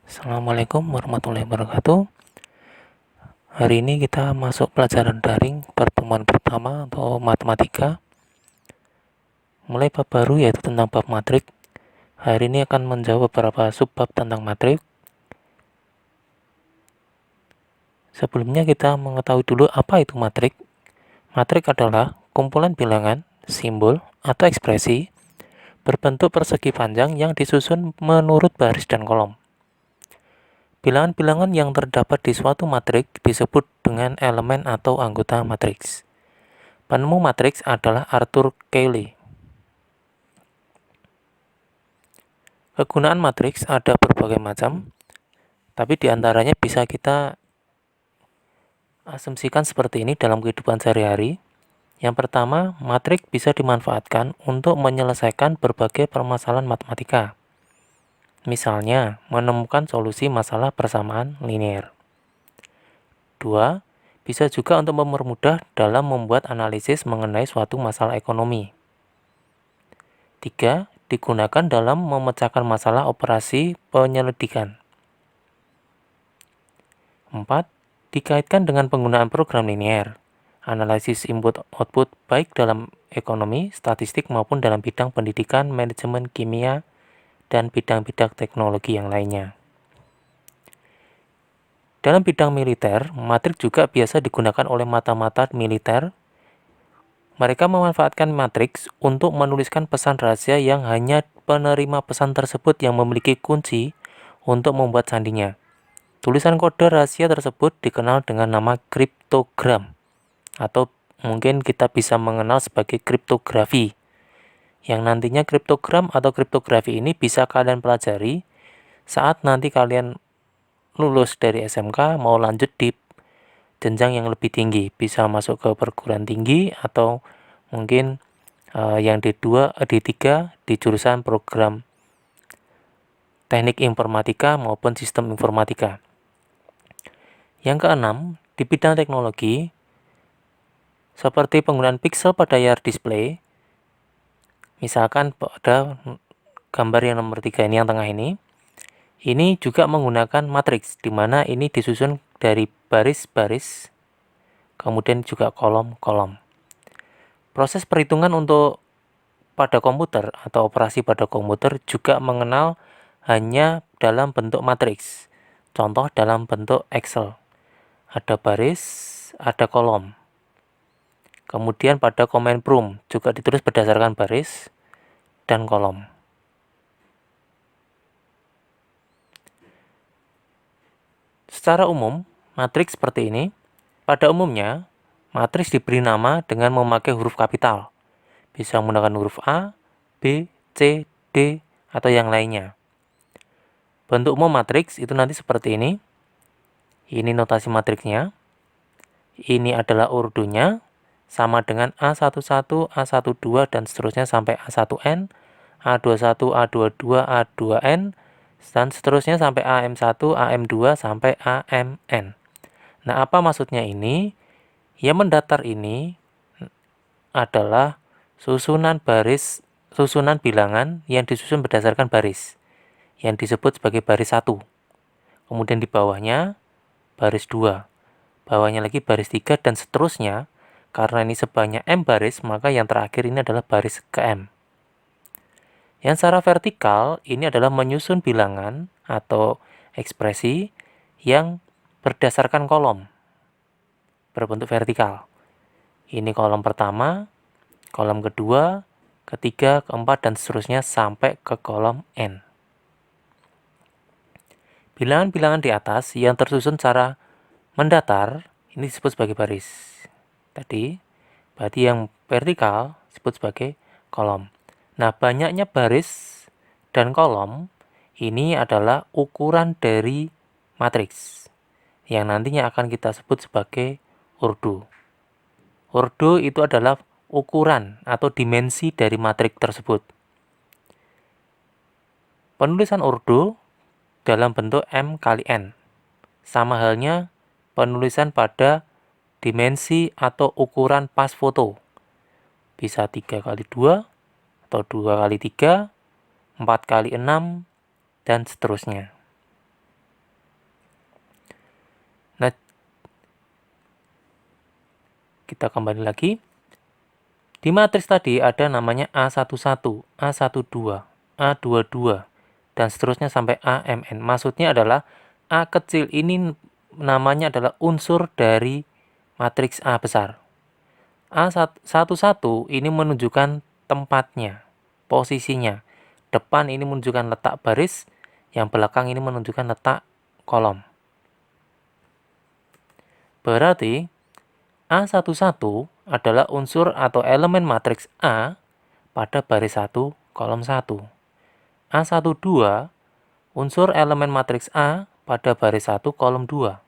Assalamualaikum warahmatullahi wabarakatuh. Hari ini kita masuk pelajaran daring pertemuan pertama atau matematika. Mulai bab baru yaitu tentang bab matrik. Hari ini akan menjawab beberapa subbab tentang matrik. Sebelumnya kita mengetahui dulu apa itu matrik. Matrik adalah kumpulan bilangan, simbol, atau ekspresi berbentuk persegi panjang yang disusun menurut baris dan kolom. Bilangan-bilangan yang terdapat di suatu matrik disebut dengan elemen atau anggota matriks. Penemu matriks adalah Arthur Cayley. Kegunaan matriks ada berbagai macam, tapi diantaranya bisa kita asumsikan seperti ini dalam kehidupan sehari-hari. Yang pertama, matriks bisa dimanfaatkan untuk menyelesaikan berbagai permasalahan matematika. Misalnya, menemukan solusi masalah persamaan linear. 2. Bisa juga untuk mempermudah dalam membuat analisis mengenai suatu masalah ekonomi. 3. Digunakan dalam memecahkan masalah operasi penyelidikan. 4. Dikaitkan dengan penggunaan program linear, analisis input-output baik dalam ekonomi, statistik maupun dalam bidang pendidikan, manajemen, kimia, dan bidang-bidang teknologi yang lainnya. Dalam bidang militer, matriks juga biasa digunakan oleh mata-mata militer. Mereka memanfaatkan matriks untuk menuliskan pesan rahasia yang hanya penerima pesan tersebut yang memiliki kunci untuk membuat sandinya. Tulisan kode rahasia tersebut dikenal dengan nama kriptogram, atau mungkin kita bisa mengenal sebagai kriptografi. Yang nantinya kriptogram atau kriptografi ini bisa kalian pelajari saat nanti kalian lulus dari SMK mau lanjut di jenjang yang lebih tinggi, bisa masuk ke perguruan tinggi atau mungkin yang D2, D3 di jurusan program teknik informatika maupun sistem informatika. Yang keenam, di bidang teknologi seperti penggunaan pixel pada layar display. Misalkan pada gambar yang nomor 3 ini, yang tengah ini juga menggunakan matriks, di mana ini disusun dari baris-baris, kemudian juga kolom-kolom. Proses perhitungan untuk pada komputer atau operasi pada komputer juga mengenal hanya dalam bentuk matriks. Contoh dalam bentuk Excel. Ada baris, ada kolom. Kemudian pada command prompt juga ditulis berdasarkan baris dan kolom. Secara umum, matriks seperti ini. Pada umumnya, matriks diberi nama dengan memakai huruf kapital. Bisa menggunakan huruf A, B, C, D, atau yang lainnya. Bentuk umum matriks itu nanti seperti ini. Ini notasi matriksnya. Ini adalah urdunya, sama dengan A11, A12, dan seterusnya sampai A1N, A21, A22, A2N, dan seterusnya sampai AM1, AM2, sampai AMN. Nah, apa maksudnya ini? Yang mendatar ini adalah susunan bilangan yang disusun berdasarkan baris, yang disebut sebagai baris 1. Kemudian di bawahnya baris 2. Bawahnya lagi baris 3 dan seterusnya. Karena ini sebanyak M baris, maka yang terakhir ini adalah baris ke M. Yang secara vertikal, ini adalah menyusun bilangan atau ekspresi yang berdasarkan kolom, berbentuk vertikal. Ini kolom pertama, kolom kedua, ketiga, keempat, dan seterusnya sampai ke kolom N. Bilangan-bilangan di atas yang tersusun secara mendatar, ini disebut sebagai baris. Tadi, berarti yang vertikal disebut sebagai kolom. Nah, banyaknya baris dan kolom ini adalah ukuran dari matriks yang nantinya akan kita sebut sebagai urdu. Urdu itu adalah ukuran atau dimensi dari matriks tersebut. Penulisan urdu dalam bentuk M kali N. Sama halnya penulisan pada dimensi atau ukuran pas foto. Bisa 3 kali 2 atau 2 kali 3, 4 kali 6, dan seterusnya. Kita kembali lagi. Di matriks tadi ada namanya A11, A12, A22, dan seterusnya sampai AMN. Maksudnya adalah A kecil ini namanya adalah unsur dari matriks A besar. A11 ini menunjukkan tempatnya, posisinya. Depan ini menunjukkan letak baris, yang belakang ini menunjukkan letak kolom. Berarti A11 adalah unsur atau elemen matriks A pada baris 1, kolom 1. A12 unsur elemen matriks A pada baris 1, kolom 2.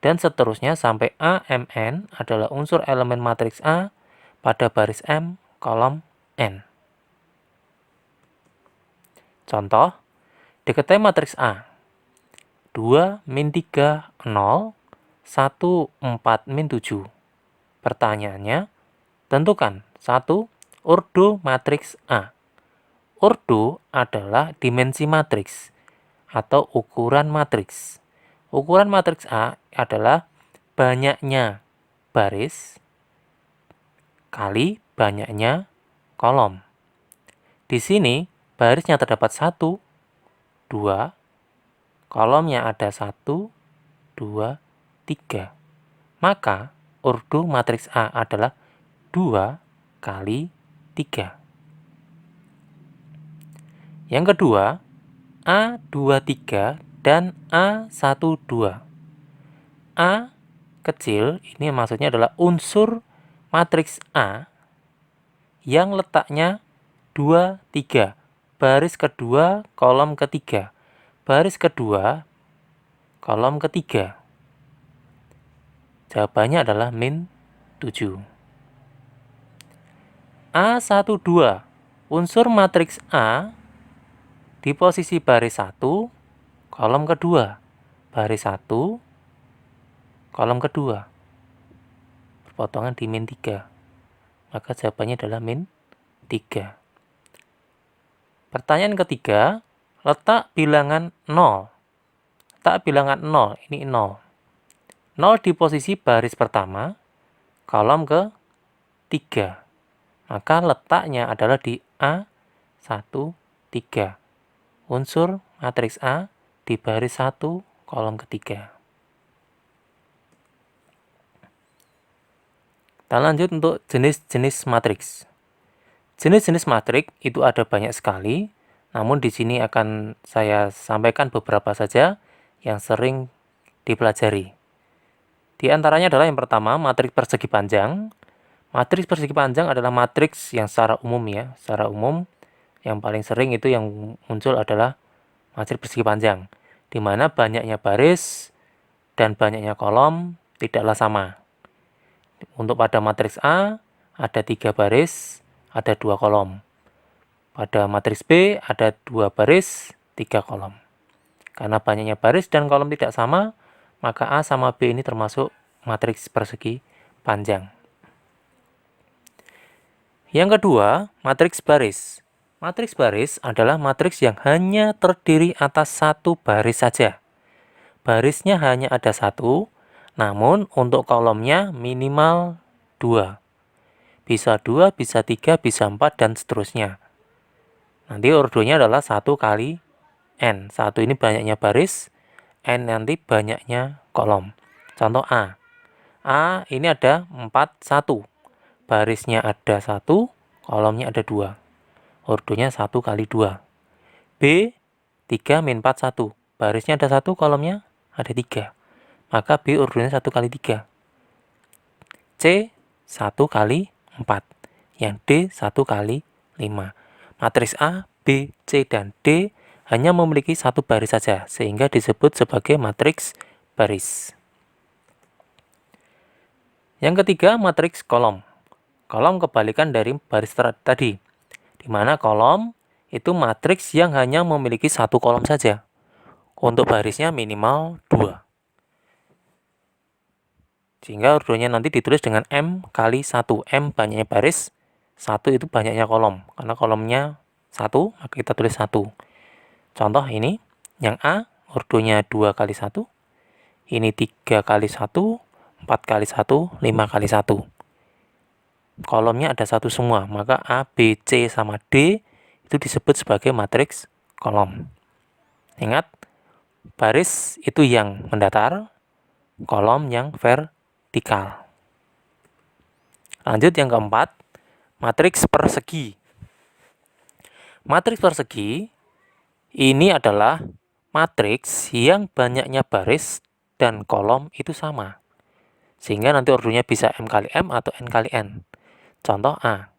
Dan seterusnya sampai AMN adalah unsur elemen matriks A pada baris M, kolom N. Contoh, diketahui matriks A. 2, min 3, 0, 1, 4, min 7. Pertanyaannya, tentukan 1. Ordo matriks A. Ordo adalah dimensi matriks atau ukuran matriks. Ukuran matriks A adalah banyaknya baris kali banyaknya kolom. Di sini barisnya terdapat 1, 2, kolomnya ada 1, 2, 3. Maka ordo matriks A adalah 2 kali 3. Yang kedua, A23 dan A12. A kecil ini maksudnya adalah unsur matriks A yang letaknya 2, 3. Baris kedua, kolom ketiga. Baris kedua, kolom ketiga. Jawabannya adalah min 7. A12, unsur matriks A di posisi baris 1, kolom kedua. Baris 1, kolom kedua. Perpotongan di min 3. Maka jawabannya adalah min 3. Pertanyaan ketiga, letak bilangan 0. Letak bilangan 0, ini 0. 0 di posisi baris pertama, kolom ke-3. Maka letaknya adalah di A13. Unsur matriks A di baris 1, kolom ke-3. Kita lanjut untuk jenis-jenis matriks. Jenis-jenis matriks itu ada banyak sekali, namun di sini akan saya sampaikan beberapa saja yang sering dipelajari. Di antaranya adalah yang pertama, matriks persegi panjang. Matriks persegi panjang adalah matriks yang secara umum ya, secara umum yang paling sering itu yang muncul adalah matriks persegi panjang, di mana banyaknya baris dan banyaknya kolom tidaklah sama. Untuk pada matriks A ada 3 baris, ada 2 kolom. Pada matriks B ada 2 baris, 3 kolom. Karena banyaknya baris dan kolom tidak sama, maka A sama B ini termasuk matriks persegi panjang. Yang kedua, matriks baris. Matriks baris adalah matriks yang hanya terdiri atas 1 baris saja. Barisnya hanya ada 1, namun untuk kolomnya minimal 2. Bisa 2, bisa 3, bisa 4, dan seterusnya. Nanti ordonya adalah 1 kali N. 1 ini banyaknya baris, N nanti banyaknya kolom. Contoh A. A ini ada 4, 1. Barisnya ada 1, kolomnya ada 2. Ordonya 1 kali 2. B, 3 min 4, 1. Barisnya ada 1, kolomnya ada 3. Maka B ordonya 1 kali 3. C, 1 kali 4. Yang D 1 kali 5. Matriks A, B, C, dan D hanya memiliki 1 baris saja, sehingga disebut sebagai matriks baris. Yang ketiga, matriks kolom. Kolom kebalikan dari baris tadi, di mana kolom itu matriks yang hanya memiliki 1 kolom saja. Untuk barisnya minimal 2. Sehingga ordonya nanti ditulis dengan M kali 1. M banyaknya baris, 1 itu banyaknya kolom. Karena kolomnya 1, maka kita tulis 1. Contoh ini, yang A ordonya 2 kali 1. Ini 3 kali 1, 4 kali 1, 5 kali 1. kolomnya ada satu semua, maka A, B, C, sama D itu disebut sebagai matriks kolom. Ingat, baris itu yang mendatar, kolom yang vertikal. Lanjut yang keempat, matriks persegi. Matriks persegi ini adalah matriks yang banyaknya baris dan kolom itu sama. Sehingga nanti ordonya bisa M kali M atau N kali N. Contoh A.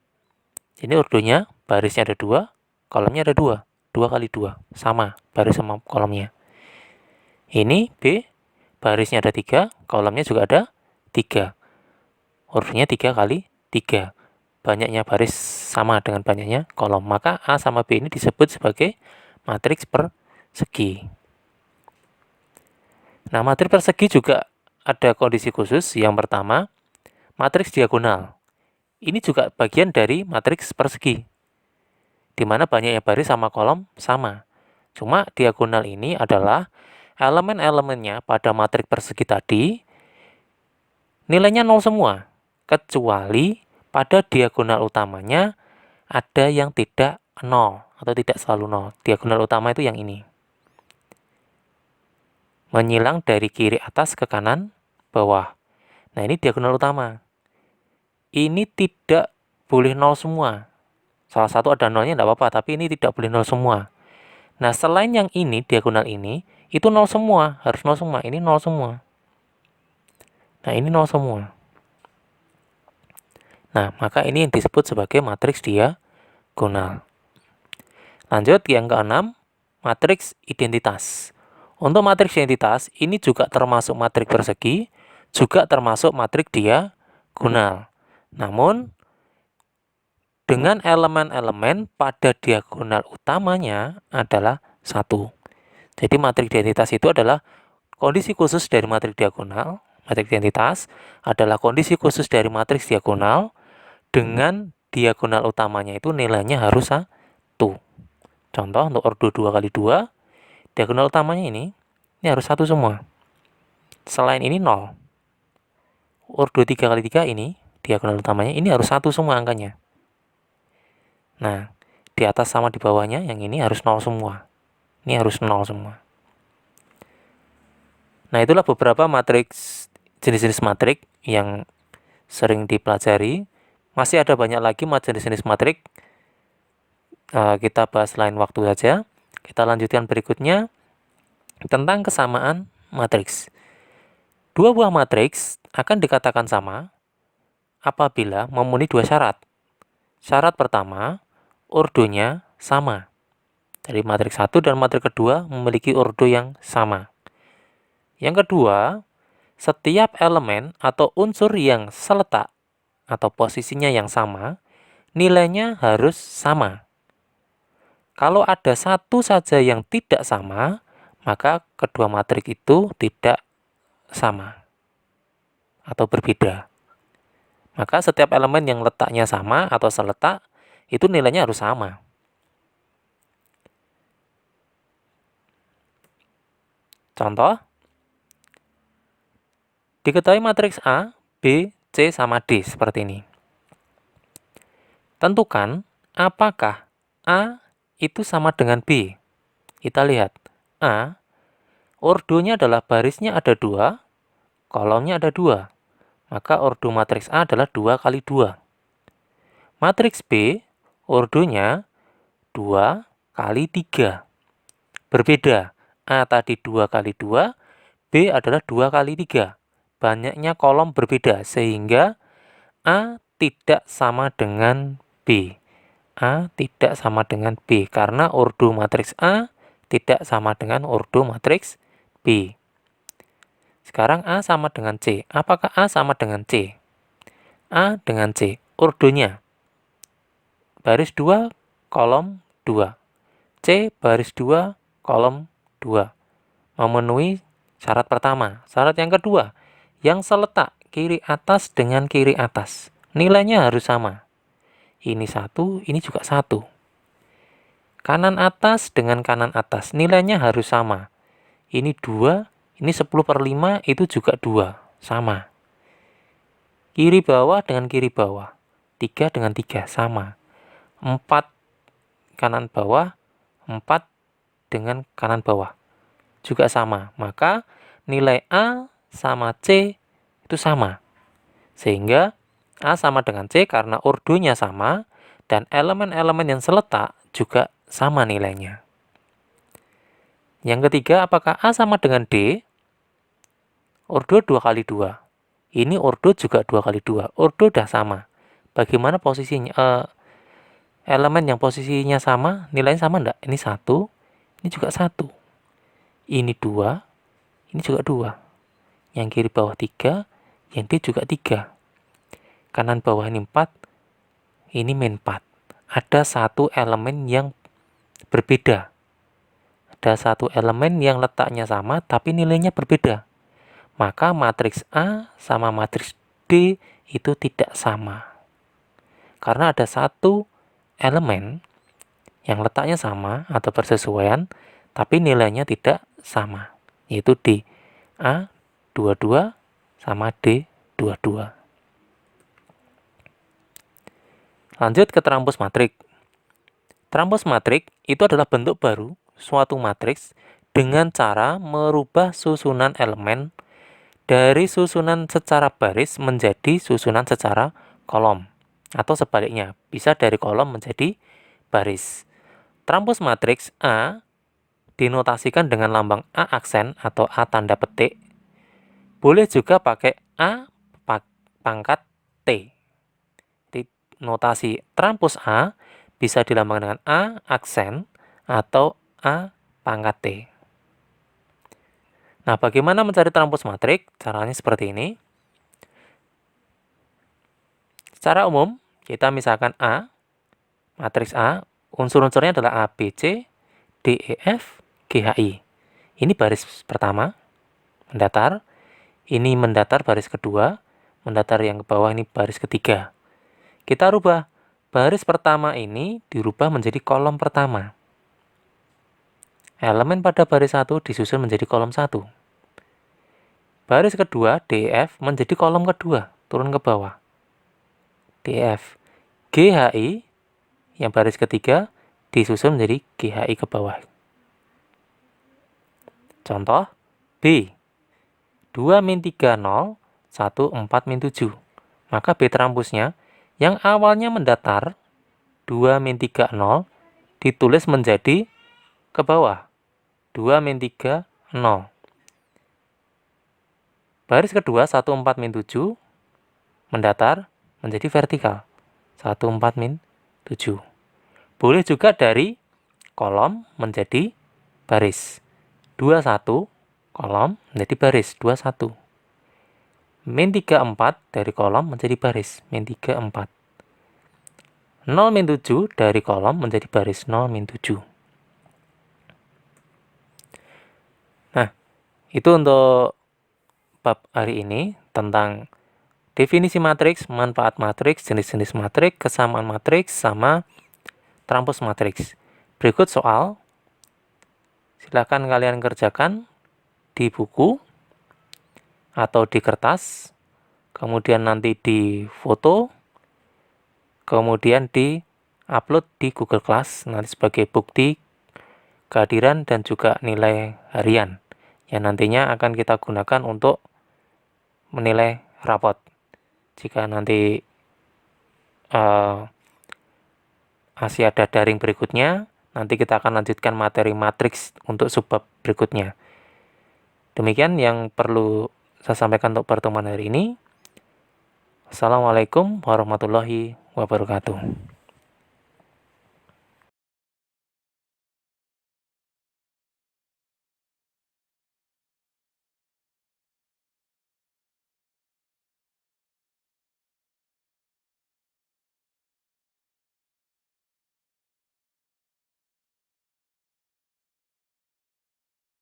Ini ordonya barisnya ada 2, kolomnya ada 2. 2 kali 2, sama baris sama kolomnya. Ini B, barisnya ada 3, kolomnya juga ada 3. Ordonya 3 kali 3. Banyaknya baris sama dengan banyaknya kolom. Maka A sama B ini disebut sebagai matriks persegi. Nah, matriks persegi juga ada kondisi khusus. Yang pertama, matriks diagonal. Ini juga bagian dari matriks persegi, di mana banyaknya baris sama kolom sama. Cuma diagonal ini adalah elemen-elemennya pada matriks persegi tadi nilainya 0 semua, kecuali pada diagonal utamanya ada yang tidak 0 atau tidak selalu 0. Diagonal utama itu yang ini. Menyilang dari kiri atas ke kanan bawah. Nah, ini diagonal utama. Ini tidak boleh 0 semua. Salah satu ada 0-nya tidak apa-apa, tapi ini tidak boleh 0 semua. Nah, selain yang ini, diagonal ini, itu 0 semua. Harus 0 semua. Ini 0 semua. Nah, ini 0 semua. Nah, maka ini yang disebut sebagai matriks diagonal. Lanjut, yang keenam, matriks identitas. Untuk matriks identitas, ini juga termasuk matriks persegi, juga termasuk matriks diagonal. Namun, dengan elemen-elemen pada diagonal utamanya adalah 1. Jadi matriks identitas itu adalah kondisi khusus dari matriks diagonal. Matriks identitas adalah kondisi khusus dari matriks diagonal dengan diagonal utamanya itu nilainya harus 1. Contoh untuk ordo 2 kali 2, diagonal utamanya ini harus 1 semua. Selain ini 0. Ordo 3 kali 3 ini, diagonal utamanya ini harus 1 semua angkanya. Nah, di atas sama di bawahnya yang ini harus 0 semua. Ini harus 0 semua. Nah, itulah beberapa matriks, jenis-jenis matriks yang sering dipelajari. Masih ada banyak lagi jenis-jenis matriks. Kita bahas lain waktu saja. Kita lanjutkan berikutnya tentang kesamaan matriks. Dua buah matriks akan dikatakan sama apabila memenuhi 2 syarat. Syarat pertama, ordonya sama. Dari matriks 1 dan matriks kedua memiliki ordo yang sama. Yang kedua, setiap elemen atau unsur yang seletak atau posisinya yang sama, nilainya harus sama. Kalau ada satu saja yang tidak sama, maka kedua matriks itu tidak sama atau berbeda. Maka setiap elemen yang letaknya sama atau seletak, itu nilainya harus sama. Contoh, diketahui matriks A, B, C, sama D seperti ini. Tentukan apakah A itu sama dengan B. Kita lihat, A, ordonya adalah barisnya ada 2, kolomnya ada 2. Maka ordo matriks A adalah 2 kali 2. Matriks B, ordonya 2 kali 3. Berbeda, A tadi 2 kali 2, B adalah 2 kali 3. Banyaknya kolom berbeda, sehingga A tidak sama dengan B. A tidak sama dengan B, karena ordo matriks A tidak sama dengan ordo matriks B. Sekarang A sama dengan C. Apakah A sama dengan C? A dengan C. Ordonya baris 2, kolom 2. C baris 2, kolom 2. Memenuhi syarat pertama. Syarat yang kedua, yang seletak kiri atas dengan kiri atas. Nilainya harus sama. Ini 1, ini juga 1. Kanan atas dengan kanan atas. Nilainya harus sama. Ini 2, ini 10/5, itu juga 2. Sama. Kiri bawah dengan kiri bawah. 3 dengan 3, sama. 4 kanan bawah, 4 dengan kanan bawah, juga sama. Maka nilai A sama C itu sama. Sehingga A sama dengan C karena ordonya sama, dan elemen-elemen yang seletak juga sama nilainya. Yang ketiga, apakah A sama dengan D? Ordo 2 kali 2. Ini ordo juga 2 kali 2. Ordo udah sama. Bagaimana posisinya? Elemen yang posisinya sama, nilainya sama enggak? Ini 1, ini juga 1. Ini 2, ini juga 2. Yang kiri bawah 3, yang D juga 3. Kanan bawah ini 4, ini min 4. Ada satu elemen yang berbeda. Ada satu elemen yang letaknya sama tapi nilainya berbeda. Maka matriks A sama matriks D itu tidak sama. Karena ada satu elemen yang letaknya sama atau bersesuaian tapi nilainya tidak sama, yaitu D. A 22 sama D 22. Lanjut ke transpos matrik. Transpos matrik itu adalah bentuk baru suatu matriks dengan cara merubah susunan elemen dari susunan secara baris menjadi susunan secara kolom. Atau sebaliknya, bisa dari kolom menjadi baris. Transpos matriks A dinotasikan dengan lambang A aksen atau A tanda petik. Boleh juga pakai A pangkat T. Jadi, notasi transpos A bisa dilambangkan dengan A aksen atau A pangkat T. Nah, bagaimana mencari transpos matrik? Caranya seperti ini. Secara umum, kita misalkan A, matriks A, unsur-unsurnya adalah A, B, C, D, E, F, G, H, I. Ini baris pertama, mendatar. Ini mendatar baris kedua, mendatar yang ke bawah ini baris ketiga. Kita rubah. Baris pertama ini dirubah menjadi kolom pertama. Elemen pada baris 1 disusun menjadi kolom 1. Baris kedua, DF, menjadi kolom kedua, turun ke bawah. DF. GHI, yang baris ketiga, disusun menjadi GHI ke bawah. Contoh, B. 2 min 3, 0, 1, 4 min 7. Maka B transpusnya, yang awalnya mendatar, 2 min 3, 0, ditulis menjadi ke bawah. 2 min 3, 0. Baris kedua 1, 4 min 7 mendatar menjadi vertikal. 1, 4 min 7. Boleh juga dari kolom menjadi baris. 2, 1 kolom menjadi baris. 2, 1. Min 3, 4 dari kolom menjadi baris. Min 3, 4. 0 min 7 dari kolom menjadi baris. 0 min 7. Nah, itu untuk bab hari ini tentang definisi matriks, manfaat matriks, jenis-jenis matriks, kesamaan matriks, sama transpos matriks. Berikut soal. Silakan kalian kerjakan di buku atau di kertas, kemudian nanti di foto, kemudian di-upload di Google Class nanti sebagai bukti kehadiran dan juga nilai harian yang nantinya akan kita gunakan untuk menilai rapot. Jika nanti masih ada daring berikutnya, nanti kita akan lanjutkan materi matriks untuk subbab berikutnya. Demikian yang perlu saya sampaikan untuk pertemuan hari ini. Assalamualaikum warahmatullahi wabarakatuh.